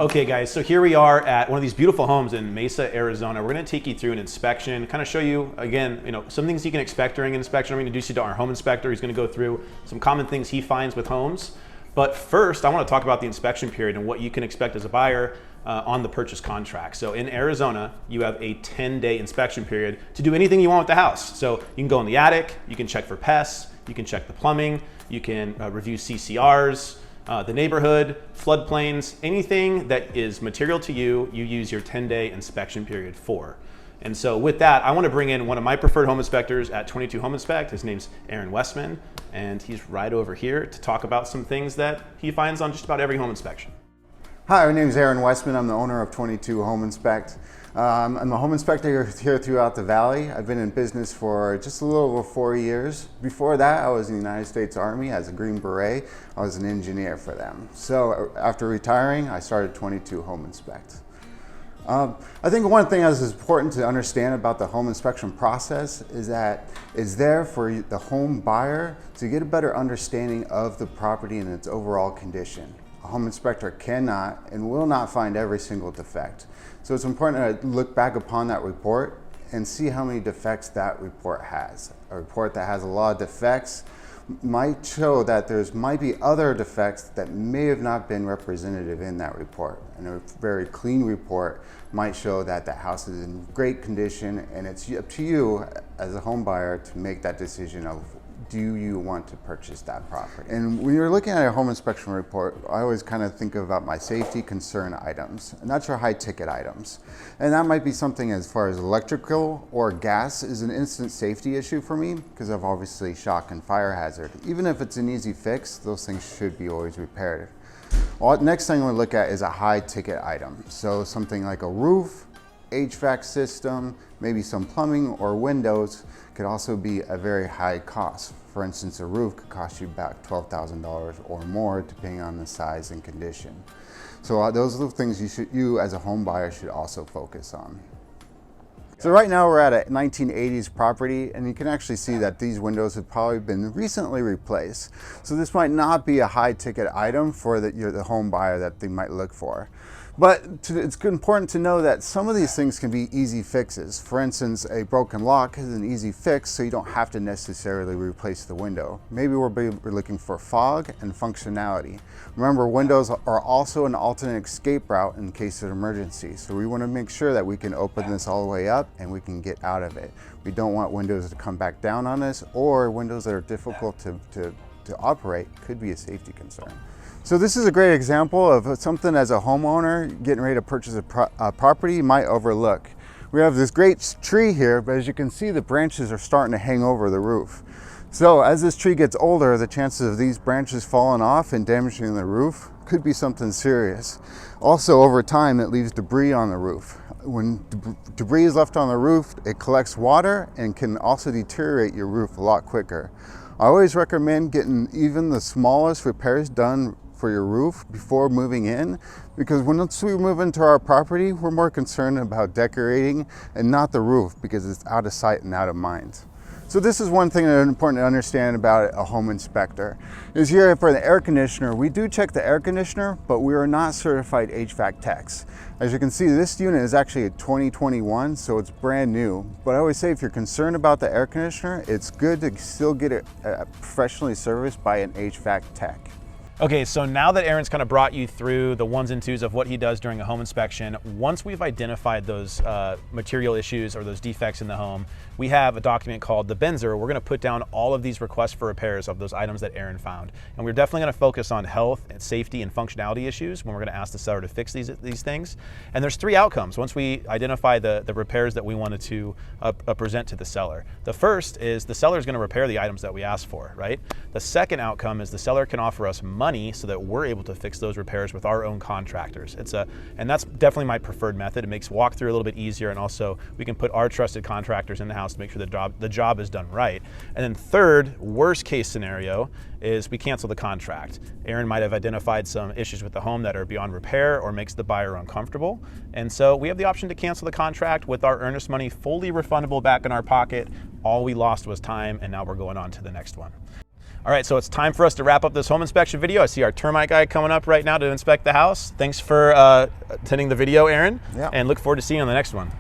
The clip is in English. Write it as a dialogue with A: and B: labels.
A: Okay guys, so here we are at one of these beautiful homes in Mesa, Arizona. We're gonna take you through an inspection, kind of show you, again, some things you can expect during an inspection. I'm gonna introduce you to our home inspector. He's gonna go through some common things he finds with homes. But first, I wanna talk about the inspection period and what you can expect as a buyer on the purchase contract. So in Arizona, you have a 10-day inspection period to do anything you want with the house. So you can go in the attic, you can check for pests, you can check the plumbing, you can review CCRs, the neighborhood, floodplains, anything that is material to you, you use your 10-day inspection period for. And so with that, I want to bring in one of my preferred home inspectors at 22 Home Inspect. His name's Aaron Westman, and he's right over here to talk about some things that he finds on just about every home inspection.
B: Hi, my name is Aaron Westman. I'm the owner of 22 Home Inspect. I'm a home inspector here throughout the Valley. I've been in business for just a little over 4 years. Before that, I was in the United States Army as a Green Beret. I was an engineer for them. So after retiring, I started 22 Home Inspect. I think one thing that is important to understand about the home inspection process is that it's there for the home buyer to get a better understanding of the property and its overall condition. A home inspector cannot and will not find every single defect. So it's important to look back upon that report and see how many defects that report has. A report that has a lot of defects might show that there might be other defects that may have not been representative in that report. And a very clean report might show that the house is in great condition, and it's up to you as a home buyer to make that decision of, do you want to purchase that property? And when you're looking at a home inspection report, I always kind of think about my safety concern items, and that's your high ticket items. And that might be something as far as electrical or gas is an instant safety issue for me because of obviously shock and fire hazard. Even if it's an easy fix, those things should be always repaired. Well, next thing we look at is a high ticket item. So something like a roof, HVAC system, maybe some plumbing or windows could also be a very high cost. For instance, a roof could cost you about $12,000 or more depending on the size and condition. So those are the things you as a home buyer should also focus on. So right now we're at a 1980s property, and you can actually see that these windows have probably been recently replaced. So this might not be a high ticket item for the home buyer that they might look for. But it's important to know that some of these things can be easy fixes. For instance, a broken lock is an easy fix, so you don't have to necessarily replace the window. Maybe we're looking for fog and functionality. Remember, windows are also an alternate escape route in case of emergency. So we want to make sure that we can open this all the way up and we can get out of it. We don't want windows to come back down on us, or windows that are difficult to operate could be a safety concern. So this is a great example of something as a homeowner getting ready to purchase a property you might overlook. We have this great tree here, but as you can see, the branches are starting to hang over the roof. So as this tree gets older, the chances of these branches falling off and damaging the roof could be something serious. Also, over time, it leaves debris on the roof. When debris is left on the roof, it collects water and can also deteriorate your roof a lot quicker. I always recommend getting even the smallest repairs done for your roof before moving in, because once we move into our property, we're more concerned about decorating and not the roof, because it's out of sight and out of mind. So this is one thing that's important to understand about a home inspector. Is here for the air conditioner, we do check the air conditioner, but we are not certified HVAC techs. As you can see, this unit is actually a 2021, so it's brand new. But I always say, if you're concerned about the air conditioner, it's good to still get it professionally serviced by an HVAC tech.
A: Okay, so now that Aaron's kind of brought you through the ones and twos of what he does during a home inspection, once we've identified those material issues or those defects in the home, we have a document called the Benzer. We're gonna put down all of these requests for repairs of those items that Aaron found. And we're definitely gonna focus on health and safety and functionality issues when we're gonna ask the seller to fix these things. And there's three outcomes once we identify the repairs that we wanted to present to the seller. The first is the seller is gonna repair the items that we asked for, right? The second outcome is the seller can offer us money so that we're able to fix those repairs with our own contractors. And that's definitely my preferred method. It makes walkthrough a little bit easier, and also we can put our trusted contractors in the house to make sure the job is done right. And then third, worst case scenario, is we cancel the contract. Aaron might have identified some issues with the home that are beyond repair or makes the buyer uncomfortable. And so we have the option to cancel the contract with our earnest money fully refundable back in our pocket. All we lost was time, and now we're going on to the next one. All right, so it's time for us to wrap up this home inspection video. I see our termite guy coming up right now to inspect the house. Thanks for attending the video, Aaron,
B: Yeah.
A: and look forward to seeing you on the next one.